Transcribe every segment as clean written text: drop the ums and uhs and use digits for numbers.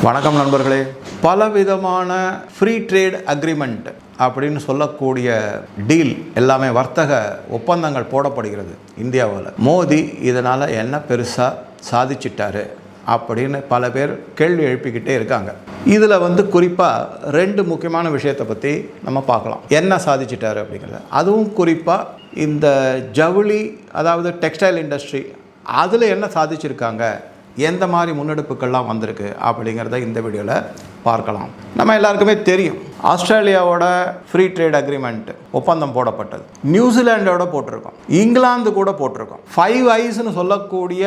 வணக்கம் நண்பர்களே. பலவிதமான ஃப்ரீ ட்ரேட் அக்ரிமெண்ட் அப்படின்னு சொல்லக்கூடிய டீல் எல்லாமே வர்த்தக ஒப்பந்தங்கள் போடப்படுகிறது இந்தியாவில். மோடி இதனால் என்ன பெருசாக சாதிச்சிட்டாரு அப்படின்னு பல பேர் கேள்வி எழுப்பிக்கிட்டே இருக்காங்க. இதில் குறிப்பாக ரெண்டு முக்கியமான விஷயத்தை பற்றி நம்ம பார்க்கலாம். என்ன சாதிச்சிட்டாரு அப்படிங்கிறது, அதுவும் குறிப்பாக இந்த ஜவுளி, அதாவது டெக்ஸ்டைல் இண்டஸ்ட்ரி, அதில் என்ன சாதிச்சிருக்காங்க, எந்த மாதிரி முன்னெடுப்புகள்லாம் வந்திருக்கு அப்படிங்கிறத இந்த வீடியோவில் பார்க்கலாம். நம்ம எல்லாருக்குமே தெரியும், ஆஸ்திரேலியாவோட ஃப்ரீ ட்ரேட் அக்ரிமெண்ட் ஒப்பந்தம் போடப்பட்டது. நியூசிலாண்டோட போட்டிருக்கோம், இங்கிலாந்து கூட போட்டிருக்கோம். 5 ஐஸ்ன்னு சொல்லக்கூடிய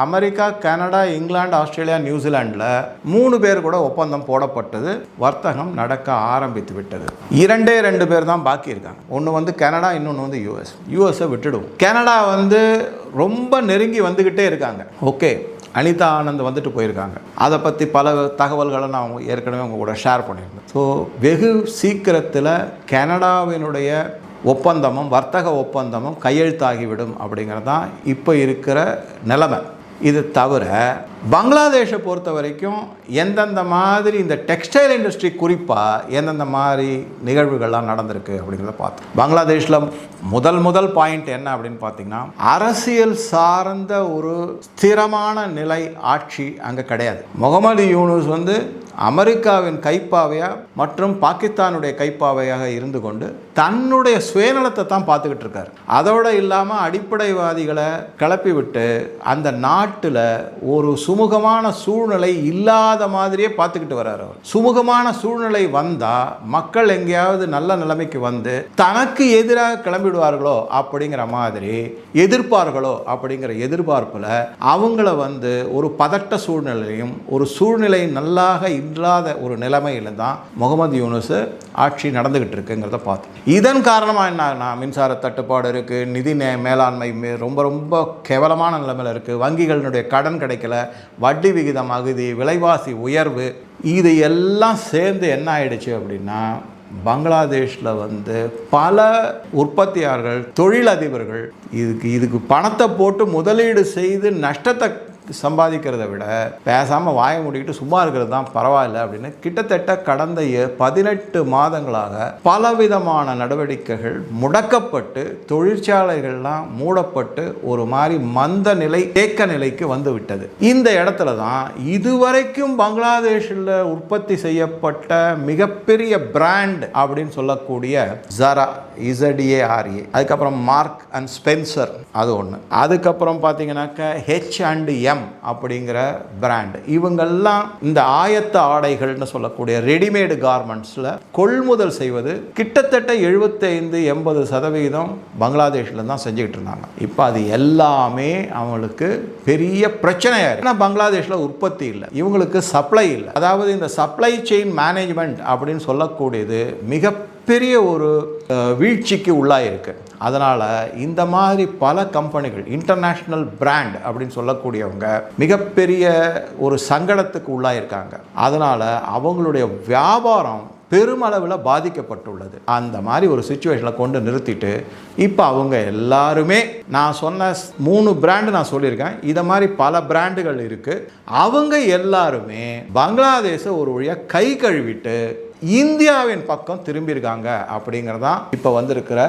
அமெரிக்கா, கனடா, இங்கிலாந்து, ஆஸ்திரேலியா, நியூசிலாண்டில் 3 பேர் கூட ஒப்பந்தம் போடப்பட்டது. வர்த்தகம் நடக்க ஆரம்பித்து விட்டது. 2 பேர் தான் பாக்கி இருக்காங்க. ஒன்று கனடா, இன்னொன்று யூஎஸை விட்டுடுவோம். கனடா ரொம்ப நெருங்கி வந்துக்கிட்டே இருக்காங்க. ஓகே, அனிதா ஆனந்த் வந்துட்டு போயிருக்காங்க. அதை பற்றி பல தகவல்களை நான் ஏற்கனவே உங்கள் கூட ஷேர் பண்ணியிருந்தேன். ஸோ வெகு சீக்கிரத்தில் கனடாவினுடைய ஒப்பந்தமும் வர்த்தக ஒப்பந்தமும் கையெழுத்தாகிவிடும் அப்படிங்கிறது தான் இப்போ இருக்கிற நிலைமை. இது தவிர பங்களாதேஷை பொறுத்த வரைக்கும் எந்தெந்த மாதிரி இந்த டெக்ஸ்டைல் இண்டஸ்ட்ரி குறிப்பாக எந்தெந்த மாதிரி நிகழ்வுகள்லாம் நடந்திருக்கு அப்படிங்கிறத பார்த்தோம். பங்களாதேஷில் முதல் பாயிண்ட் என்ன அப்படின்னு பார்த்தீங்கன்னா, அரசியல் சார்ந்த ஒரு ஸ்திரமான நிலை ஆட்சி அங்கே கிடையாது. முகமது யூனுஸ் அமெரிக்காவின் கைப்பாவையாக மற்றும் பாகிஸ்தானுடைய கைப்பாவையாக இருந்து கொண்டு தன்னுடைய சுயநலத்தை தான் பார்த்துக்கிட்டு இருக்காரு. அதோடு இல்லாமல் அடிப்படைவாதிகளை கிளப்பி விட்டு அந்த நாட்டில் ஒரு சுமூகமான சூழ்நிலை இல்லாத மாதிரியே பார்த்துக்கிட்டு வர்றார் அவர். சுமூகமான சூழ்நிலை வந்தால் மக்கள் எங்கேயாவது நல்ல நிலைமைக்கு வந்து தனக்கு எதிராக கிளம்பிடுவார்களோ அப்படிங்கிற மாதிரி எதிர்ப்பார்களோ அப்படிங்கிற எதிர்பார்ப்பில் அவங்கள ஒரு பதட்ட சூழ்நிலையும் ஒரு சூழ்நிலை நல்லாக இல்லாத ஒரு நிலைமையில் தான் முகமது யூனுஸ் ஆட்சி நடந்துகிட்டு இருக்குங்கிறத பார்த்தோம். இதன் காரணமாக என்னன்னா, மின்சார தட்டுப்பாடு இருக்குது, நிதி மேலாண்மை ரொம்ப கேவலமான நிலைமையில் இருக்குது, வங்கிகளினுடைய கடன் கிடைக்கல, வட்டி விகிதம் அகுதி, விலைவாசி உயர்வு, இது எல்லாம் சேர்ந்து என்ன ஆயிடுச்சு அப்படின்னா, பங்களாதேஷில் பல உற்பத்தியாளர்கள், தொழிலதிபர்கள் இதுக்கு பணத்தை போட்டு முதலீடு செய்து நஷ்டத்தை சம்பாதிக்கிறத விட பேசாமல் வாய மூடிக்கிட்டு சும்மா இருக்கிறது தான் பரவாயில்ல அப்படின்னு கிட்டத்தட்ட கடந்த 18 மாதங்களாக பலவிதமான நடவடிக்கைகள் முடக்கப்பட்டு தொழிற்சாலைகள்லாம் மூடப்பட்டு ஒரு மாதிரி மந்த நிலை, தேக்க நிலைக்கு வந்து விட்டது. இந்த இடத்துல தான் இதுவரைக்கும் பங்களாதேஷில் உற்பத்தி செய்யப்பட்ட மிகப்பெரிய பிராண்ட் அப்படின்னு சொல்லக்கூடிய ஜரா, ZARA, அதுக்கப்புறம் மார்க் அண்ட் ஸ்பென்சர், அது ஒன்று. அதுக்கப்புறம் பார்த்தீங்கன்னாக்கா H&M அப்படிங்கிற பிராண்ட், இவங்கெல்லாம் இந்த ஆயத்த ஆடைகள்னு சொல்லக்கூடிய ரெடிமேடு கார்மெண்ட்ஸில் கொள்முதல் செய்வது கிட்டத்தட்ட 75-80% பங்களாதேஷில் தான் செஞ்சுக்கிட்டு இருந்தாங்க. இப்போ அது எல்லாமே அவங்களுக்கு பெரிய பிரச்சனையாக இருக்குது. ஏன்னா பங்களாதேஷில் உற்பத்தி இல்லை, இவங்களுக்கு சப்ளை இல்லை. அதாவது இந்த சப்ளை செயின் மேனேஜ்மெண்ட் அப்படின்னு சொல்லக்கூடியது மிகப்பெரிய ஒரு வீழ்ச்சிக்கு உள்ளாயிருக்கு. அதனால் இந்த மாதிரி பல கம்பெனிகள், இன்டர்நேஷ்னல் பிராண்ட் அப்படின்னு சொல்லக்கூடியவங்க மிகப்பெரிய ஒரு சங்கடத்துக்கு உள்ளாயிருக்காங்க. அதனால் அவங்களுடைய வியாபாரம் பெருமளவில் பாதிக்கப்பட்டுள்ளது. அந்த மாதிரி ஒரு சிச்சுவேஷனில் கொண்டு நிறுத்திட்டு இப்போ அவங்க எல்லாருமே, நான் சொன்ன 3 பிராண்டு நான் சொல்லியிருக்கேன், இதை மாதிரி பல பிராண்டுகள் இருக்குது. அவங்க எல்லாருமே பங்களாதேஷை ஒரு வழியாக கை கழுவிட்டு இந்தியாவின் பக்கம் திரும்பியிருக்காங்க அப்படிங்கிறதான் இப்போ வந்திருக்கிற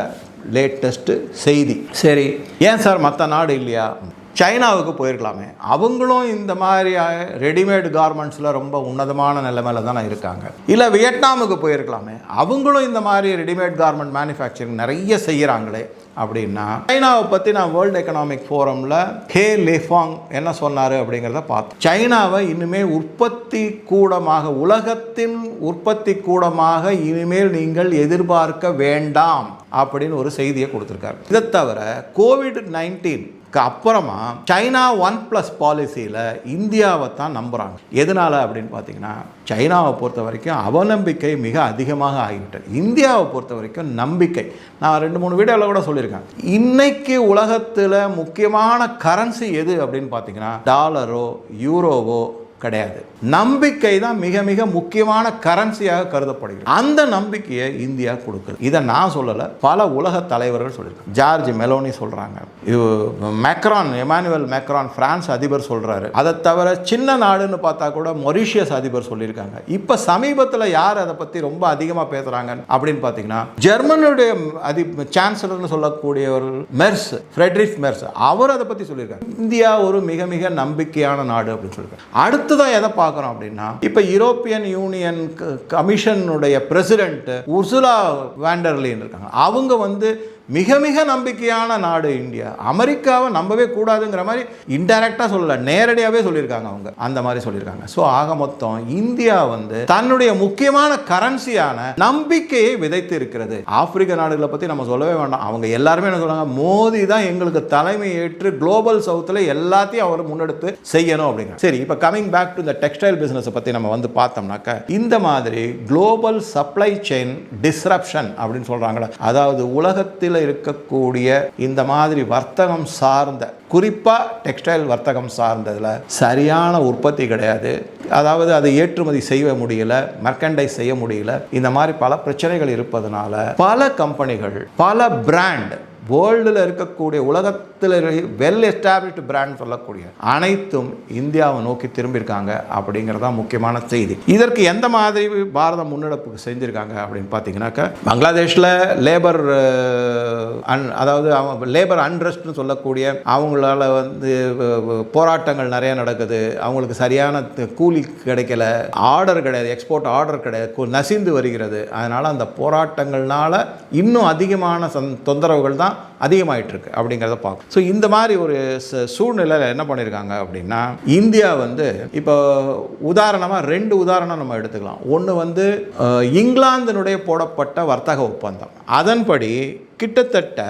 லேட்டஸ்ட் செய்தி. சரி, ஏன் சார் மற்ற நாடு இல்லையா? சைனாவுக்கு போயிருக்கலாமே, அவங்களும் இந்த மாதிரி ரெடிமேட் கார்மெண்ட்ஸில் ரொம்ப உன்னதமான நிலைமையில தானே இருக்காங்க. இல்லை வியட்நாமுக்கு போயிருக்கலாமே, அவங்களும் இந்த மாதிரி ரெடிமேட் கார்மெண்ட் மேனுஃபேக்சரிங் நிறைய செய்கிறாங்களே அப்படின்னா, சைனாவை பற்றி நான் வேர்ல்டு எக்கனாமிக் ஃபோரமில் ஹே லேஃபாங் என்ன சொன்னார் அப்படிங்கிறத பார்த்தோம். சைனாவை இனிமேல் உற்பத்தி கூடமாக, உலகத்தின் உற்பத்தி கூடமாக இனிமேல் நீங்கள் எதிர்பார்க்க வேண்டாம் அப்படின்னு ஒரு செய்தியை கொடுத்துருக்காரு. இதை தவிர COVID-19 அப்புறமா சைனா 1+ பாலிசியில் இந்தியாவை தான் நம்புகிறாங்க. எதனால் அப்படின்னு பார்த்தீங்கன்னா, சைனாவை பொறுத்த வரைக்கும் அவநம்பிக்கை மிக அதிகமாக ஆகிவிட்டது. இந்தியாவை பொறுத்த வரைக்கும் நம்பிக்கை. நான் 2-3 வீடியோவில் கூட சொல்லியிருக்கேன், இன்னைக்கு உலகத்தில் முக்கியமான கரன்சி எது அப்படின்னு பார்த்தீங்கன்னா, டாலரோ யூரோவோ கிடையாது. நம்பிக்கை தான் மிக மிக முக்கியமான கரன்சியாக கருதப்படுகிறது. அந்த நம்பிக்கையை இந்தியா கொடுக்குது. இதை நான் சொல்லலை, பல உலக தலைவர்கள் சொல்லியிருக்காங்க. ஜார்ஜ் மெலோனி சொல்கிறாங்க, மேக்ரான், எமானுவேல் மேக்ரான் பிரான்ஸ் அதிபர் சொல்கிறாரு. அதை தவிர சின்ன நாடுன்னு பார்த்தா கூட மொரிஷியஸ் அதிபர் சொல்லியிருக்காங்க. இப்போ சமீபத்தில் யார் அதை பற்றி ரொம்ப அதிகமாக பேசுகிறாங்க அப்படின்னு பார்த்தீங்கன்னா, ஜெர்மனுடைய சான்சலர்னு சொல்லக்கூடியவர் மெர்ஸ், ஃப்ரெட்ரிக் மெர்ஸ், அவர் அதை பற்றி சொல்லியிருக்காங்க. இந்தியா ஒரு மிக மிக நம்பிக்கையான நாடு அப்படின்னு சொல்லியிருக்காங்க. அடுத்ததான் எதை பார்க்குறோம் அப்படின்னா, இப்போ யூரோப்பியன் யூனியன் கமிஷனுடைய பிரசிடென்ட் உர்சுலா வாண்டர்லின் இருக்காங்க. அவங்க வந்து மிக மிக நம்பிக்கையான நாடு இந்தியா, அமெரிக்காவை நம்பவே கூடாதுங்கிற மாதிரி இன்டைரக்டாக சொல்லலை, நேரடியாகவே சொல்லியிருக்காங்க. அவங்க அந்த மாதிரி சொல்லியிருக்காங்க. ஸோ ஆக மொத்தம் இந்தியா வந்து தன்னுடைய முக்கியமான கரன்சியான நம்பிக்கையை விதைத்து இருக்கிறது. ஆப்பிரிக்க நாடுகளை பற்றி நம்ம சொல்லவே வேண்டாம். அவங்க எல்லாருமே என்ன சொல்றாங்க, மோடி தான் எங்களுக்கு தலைமை ஏற்று குளோபல் சவுத்தில் எல்லாத்தையும் அவர் முன்னெடுத்து செய்யணும் அப்படிங்கிற. சரி, இப்போ கமிங் பேக் டு இந்த டெக்ஸ்டைல் பிஸ்னஸை பற்றி நம்ம வந்து பார்த்தோம்னாக்க, இந்த மாதிரி குளோபல் சப்ளை செயின் டிஸ்ரப்ஷன் அப்படின்னு சொல்கிறாங்களா, அதாவது உலகத்தில் இருக்கக்கூடிய இந்த மாதிரி வர்த்தகம் சார்ந்த, குறிப்பா டெக்ஸ்டைல் வர்த்தகம் சார்ந்ததுல சரியான உற்பத்தி கிடையாது. அதாவது அதை ஏற்றுமதி செய்ய முடியல, மெர்கண்டைஸ் செய்ய முடியல. இந்த மாதிரி பல பிரச்சனைகள் இருப்பதனால பல கம்பெனிகள், பல பிராண்ட், வேர்ல்டில் இருக்கக்கூடிய உலகத்தில் வெல் எஸ்டாப்ளிஷ்டு பிராண்ட் சொல்லக்கூடிய அனைத்தும் இந்தியாவை நோக்கி திரும்பியிருக்காங்க அப்படிங்கிறதா முக்கியமான செய்தி. இதற்கு எந்த மாதிரி பாரதம் முன்னெடுப்பு செஞ்சுருக்காங்க அப்படின்னு பார்த்தீங்கன்னாக்கா, பங்களாதேஷில் லேபர் அதாவது லேபர் அன்ரெஸ்ட்னு சொல்லக்கூடிய அவங்களால வந்து போராட்டங்கள் நிறைய நடக்குது. அவங்களுக்கு சரியான கூலி கிடைக்கல, ஆர்டர் கிடையாது, எக்ஸ்போர்ட் ஆர்டர் கிடையாது, நசிந்து வருகிறது. அதனால் அந்த போராட்டங்கள்னால இன்னும் அதிகமான தொந்தரவுகள் தான் அதிகமாயிட்டு இருக்கு அப்படிங்கிறத பார்க்கும். ஸோ இந்த மாதிரி ஒரு சூழ்நிலையில் என்ன பண்ணியிருக்காங்க அப்படின்னா, இந்தியா வந்து இப்போ உதாரணமாக 2 உதாரணம் நம்ம எடுத்துக்கலாம். ஒன்று வந்து இங்கிலாந்தினுடைய போடப்பட்ட வர்த்தக ஒப்பந்தம். அதன்படி கிட்டத்தட்ட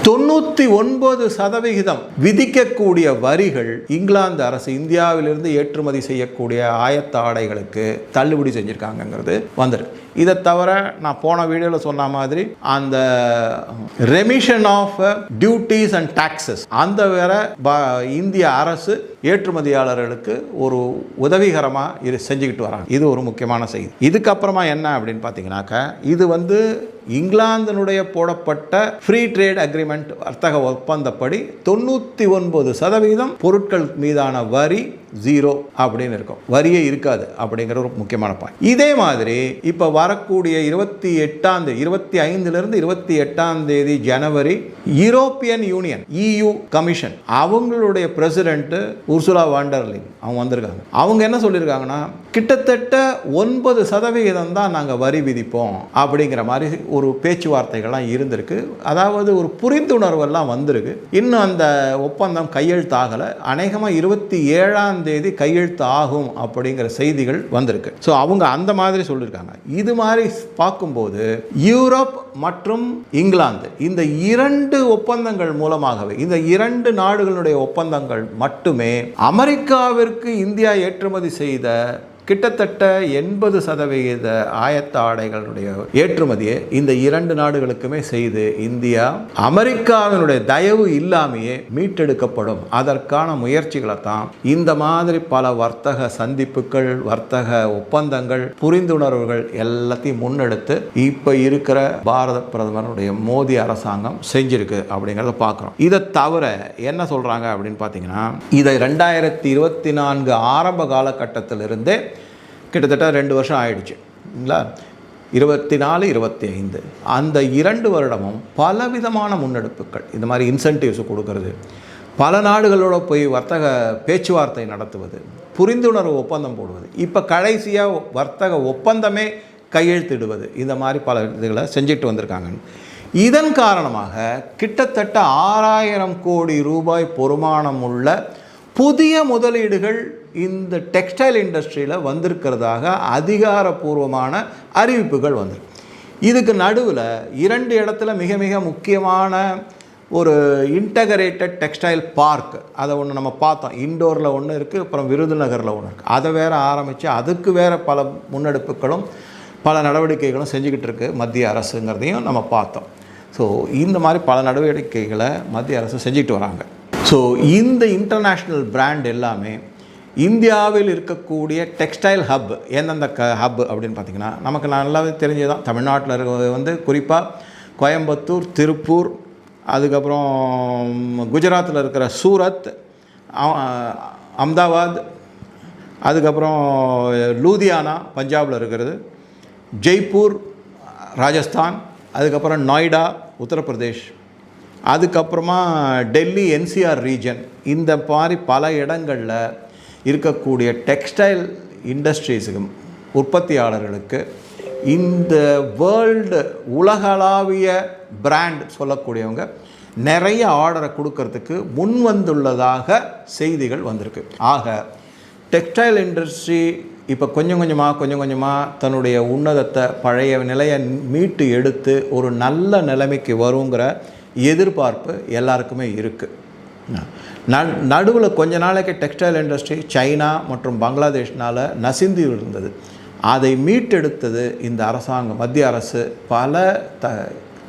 99% விதிக்கக்கூடிய வரிகள் இங்கிலாந்து அரசு இந்தியாவிலிருந்து ஏற்றுமதி செய்யக்கூடிய ஆயத்த ஆடைகளுக்கு தள்ளுபடி செஞ்சுருக்காங்கிறது வந்துருக்கு. இதை தவிர நான் போன வீடியோவில் சொன்ன மாதிரி அந்த remission of duties and taxes அந்த வேற இந்திய அரசு ஏற்றுமதியாளர்களுக்கு ஒரு உதவிகரமாக செஞ்சுக்கிட்டு வராங்க. இது ஒரு முக்கியமான செய்தி. இதுக்கப்புறமா என்ன அப்படின்னு பார்த்தீங்கன்னாக்கா, இது வந்து இங்கிலாந்தினுடைய போடப்பட்ட ஃப்ரீ ட்ரேட் அக்ரிமெண்ட் வர்த்தக ஒப்பந்தப்படி 99% பொருட்கள் மீதான வரி 0 அப்படின்னு இருக்கும், வரியே இருக்காது அப்படிங்கிற ஒரு முக்கியமான பாயிண்ட். இதே மாதிரி இப்போ வரக்கூடிய 25லிருந்து 28 ஜனவரி யூரோப்பியன் யூனியன் EU கமிஷன் அவங்களுடைய பிரசிடென்ட் உர்சுலா வாண்டர்லின் அவங்க வந்திருக்காங்க. அவங்க என்ன சொல்லியிருக்காங்கன்னா, கிட்டத்தட்ட 9% தான் நாங்கள் வரி விதிப்போம் அப்படிங்கிற மாதிரி ஒரு பேச்சுவார்த்தைகள்லாம் இருந்திருக்கு. அதாவது ஒரு புரிந்துணர்வெல்லாம் வந்திருக்கு. இன்னும் அந்த ஒப்பந்தம் கையெழுத்தாகலை. அநேகமாக 27ஆம் தேதி கையெழுத்து ஆகும் அப்படிங்கிற செய்திகள் வந்திருக்கு. ஸோ அவங்க அந்த மாதிரி சொல்லியிருக்காங்க. இது மாதிரி பார்க்கும்போது யூரோப் மற்றும் இங்கிலாந்து இந்த 2 ஒப்பந்தங்கள் மூலமாகவே, இந்த 2 நாடுகளுடைய ஒப்பந்தங்கள் மட்டுமே அமெரிக்காவிற்கு இந்தியா ஏற்றுமதி செய்த கிட்டத்தட்ட 80% ஆயத்த ஆடைகளுடைய ஏற்றுமதியை இந்த 2 நாடுகளுக்குமே செய்து இந்தியா அமெரிக்காவினுடைய தயவு இல்லாமையே மீட்டெடுக்கப்படும். அதற்கான முயற்சிகளை தான் இந்த மாதிரி பல வர்த்தக சந்திப்புகள், வர்த்தக ஒப்பந்தங்கள், புரிந்துணர்வுகள் எல்லாத்தையும் முன்னெடுத்து இப்போ இருக்கிற பாரத பிரதமருடைய மோடி அரசாங்கம் செஞ்சிருக்கு அப்படிங்கிறத பார்க்குறோம். இதை தவிர என்ன சொல்கிறாங்க அப்படின்னு பார்த்தீங்கன்னா, இதை 2024 ஆரம்ப காலகட்டத்திலிருந்தே கிட்டத்தட்ட 2 வருஷம் ஆயிடுச்சு இல்லைங்களா, 24, 25 அந்த 2 வருடமும் பலவிதமான முன்னெடுப்புகள், இந்த மாதிரி இன்சென்டிவ்ஸ் கொடுக்கறது, பல நாடுகளோட போய் வர்த்தக பேச்சுவார்த்தை நடத்துவது, புரிந்துணர்வு ஒப்பந்தம் போடுவது, இப்போ கடைசியாக வர்த்தக ஒப்பந்தமே கையெழுத்திடுவது, இந்த மாதிரி பல இதுகளை செஞ்சுட்டு வந்திருக்காங்க. இதன் காரணமாக கிட்டத்தட்ட 6000 கோடி ரூபாய் பொறுமானம் உள்ள புதிய முதலீடுகள் இந்த டெக்ஸ்டைல் இண்டஸ்ட்ரியில் வந்திருக்கிறதாக அதிகாரப்பூர்வமான அறிவிப்புகள் வந்திருக்கு. இதுக்கு நடுவில் 2 இடத்துல மிக மிக முக்கியமான ஒரு இன்டகிரேட்டட் டெக்ஸ்டைல் பார்க், அதை ஒன்று நம்ம பார்த்தோம். இண்டோரில் ஒன்று இருக்குது, அப்புறம் விருதுநகரில் ஒன்று இருக்குது. அதை வேறு ஆரம்பித்து அதுக்கு வேறு பல முன்னெடுப்புகளும் பல நடவடிக்கைகளும் செஞ்சுக்கிட்டு இருக்கு மத்திய அரசுங்கிறதையும் நம்ம பார்த்தோம். ஸோ இந்த மாதிரி பல நடவடிக்கைகளை மத்திய அரசு செஞ்சுக்கிட்டு வராங்க. ஸோ இந்த இன்டர்நேஷ்னல் பிராண்ட் எல்லாமே இந்தியாவில் இருக்கக்கூடிய டெக்ஸ்டைல் ஹப் எந்தெந்த ஹப் அப்படின்னு பார்த்திங்கன்னா நமக்கு நல்லாவே தெரிஞ்சதான். தமிழ்நாட்டில் இருக்க குறிப்பாக கோயம்புத்தூர், திருப்பூர், அதுக்கப்புறம் குஜராத்தில் இருக்கிற சூரத், அஹமதாபாத், அதுக்கப்புறம் லூதியானா பஞ்சாபில் இருக்கிறது, ஜெய்ப்பூர் ராஜஸ்தான், அதுக்கப்புறம் நொய்டா உத்தரப்பிரதேஷ், அதுக்கப்புறமா டெல்லி என்சிஆர் ரீஜன், இந்த மாதிரி பல இடங்களில் இருக்கக்கூடிய டெக்ஸ்டைல் இண்டஸ்ட்ரீஸுக்கு உற்பத்தியாளர்களுக்கு இந்த வேர்ல்டு உலகளாவிய பிராண்ட் சொல்லக்கூடியவங்க நிறைய ஆர்டரை கொடுக்கறதுக்கு முன் வந்துள்ளதாக செய்திகள் வந்திருக்கு. ஆக டெக்ஸ்டைல் இண்டஸ்ட்ரி இப்போ கொஞ்சம் கொஞ்சமாக தன்னுடைய உன்னதத்தை பழைய நிலையை மீட்டு எடுத்து ஒரு நல்ல நிலைமைக்கு வருங்கிற எதிர்பார்ப்பு எல்லாருக்குமே இருக்குது. நடுவில் கொஞ்ச நாளைக்கு டெக்ஸ்டைல் இண்டஸ்ட்ரி சைனா மற்றும் பங்களாதேஷ்னால் நசிந்து இருந்தது. அதை மீட்டெடுத்தது இந்த அரசாங்கம், மத்திய அரசு பல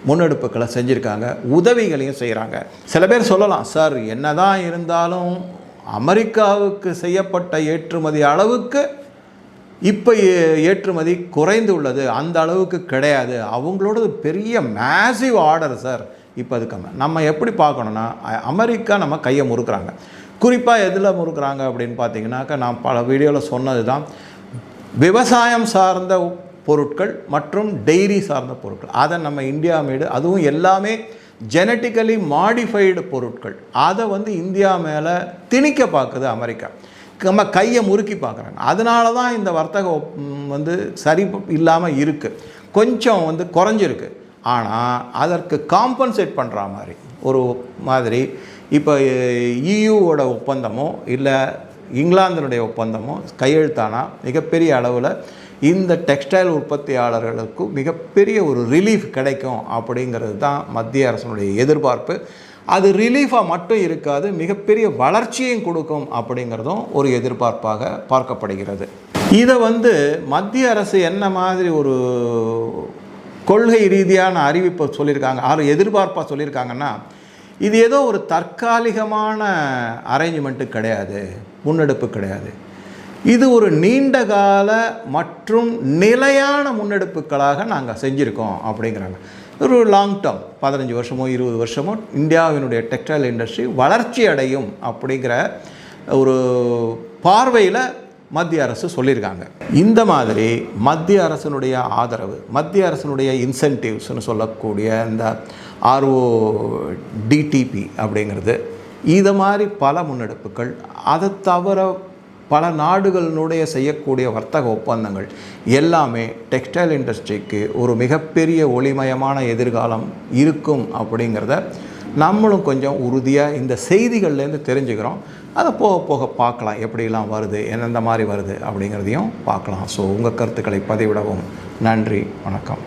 முன்னெடுப்புகளை செஞ்சுருக்காங்க, உதவிகளையும் செய்கிறாங்க. சில பேர் சொல்லலாம், சார் என்னதான் இருந்தாலும் அமெரிக்காவுக்கு செய்யப்பட்ட ஏற்றுமதி அளவுக்கு இப்போ ஏற்றுமதி குறைந்து உள்ளது, அந்த அளவுக்கு கிடையாது, அவங்களோட பெரிய மேசிவ் ஆர்டர் சார். இப்போ அதுக்கு நம்ம எப்படி பார்க்கணுன்னா, அமெரிக்கா நம்ம கையை முறுக்குறாங்க. குறிப்பாக எதில் முறுக்குறாங்க அப்படின்னு பார்த்தீங்கன்னாக்கா, நான் பல வீடியோவில் சொன்னது தான், விவசாயம் சார்ந்த பொருட்கள் மற்றும் டெய்ரி சார்ந்த பொருட்கள், அதை நம்ம இந்தியா மேடு, அதுவும் எல்லாமே ஜெனட்டிக்கலி மாடிஃபைடு பொருட்கள், அதை இந்தியா மேலே திணிக்க பார்க்குது அமெரிக்கா. நம்ம கையை முறுக்கி பார்க்குறாங்க. அதனால தான் இந்த வர்த்தகம் சரி இல்லாமல் இருக்குது, கொஞ்சம் குறைஞ்சிருக்கு. ஆனால் அதற்கு காம்பன்சேட் பண்ணுற ஒரு மாதிரி இப்போ இயூவோட ஒப்பந்தமோ இல்லை இங்கிலாந்தினுடைய ஒப்பந்தமோ கையெழுத்தானா மிகப்பெரிய அளவில் இந்த டெக்ஸ்டைல் உற்பத்தியாளர்களுக்கு மிகப்பெரிய ஒரு ரிலீஃப் கிடைக்கும் அப்படிங்கிறது தான் மத்திய அரசினுடைய எதிர்பார்ப்பு. அது ரிலீஃபாக மட்டும் இருக்காது, மிகப்பெரிய வளர்ச்சியும் கொடுக்கும் அப்படிங்கிறதும் ஒரு எதிர்பார்ப்பாக பார்க்கப்படுகிறது. இதை மத்திய அரசு என்ன மாதிரி ஒரு கொள்கை ரீதியான அறிவிப்பை சொல்லியிருக்காங்க, எதிர்பார்ப்பாக சொல்லியிருக்காங்கன்னா, இது ஏதோ ஒரு தற்காலிகமான அரேஞ்ச்மெண்ட்டு கிடையாது, முன்னெடுப்பு கிடையாது. இது ஒரு நீண்ட கால மற்றும் நிலையான முன்னெடுப்புகளாக நாங்கள் செஞ்சுருக்கோம் அப்படிங்கிறாங்க. ஒரு லாங் டேர்ம் 15 வருஷமோ 20 வருஷமோ இந்தியாவினுடைய டெக்ஸ்டைல் இண்டஸ்ட்ரி வளர்ச்சி அடையும் அப்படிங்கிற ஒரு பார்வையில் மத்திய அரசு சொல்லியிருக்காங்க. இந்த மாதிரி மத்திய அரசினுடைய ஆதரவு, மத்திய அரசினுடைய இன்சென்டிவ்ஸ்னு சொல்லக்கூடிய இந்த RODTP அப்படிங்கிறது, இதை மாதிரி பல முன்னெடுப்புகள், அதை தவிர பல நாடுகளினுடைய செய்யக்கூடிய வர்த்தக ஒப்பந்தங்கள் எல்லாமே டெக்ஸ்டைல் இண்டஸ்ட்ரிக்கு ஒரு மிகப்பெரிய ஒளிமயமான எதிர்காலம் இருக்கும் அப்படிங்கிறத நம்மளும் கொஞ்சம் உறுதியாக இந்த செய்திகள்லேருந்து தெரிஞ்சுக்கிறோம். அதை போக போக பார்க்கலாம், எப்படிலாம் வருது, எந்தெந்த மாதிரி வருது அப்படிங்கிறதையும் பார்க்கலாம். ஸோ உங்கள் கருத்துக்களை பதிவிடவும். நன்றி, வணக்கம்.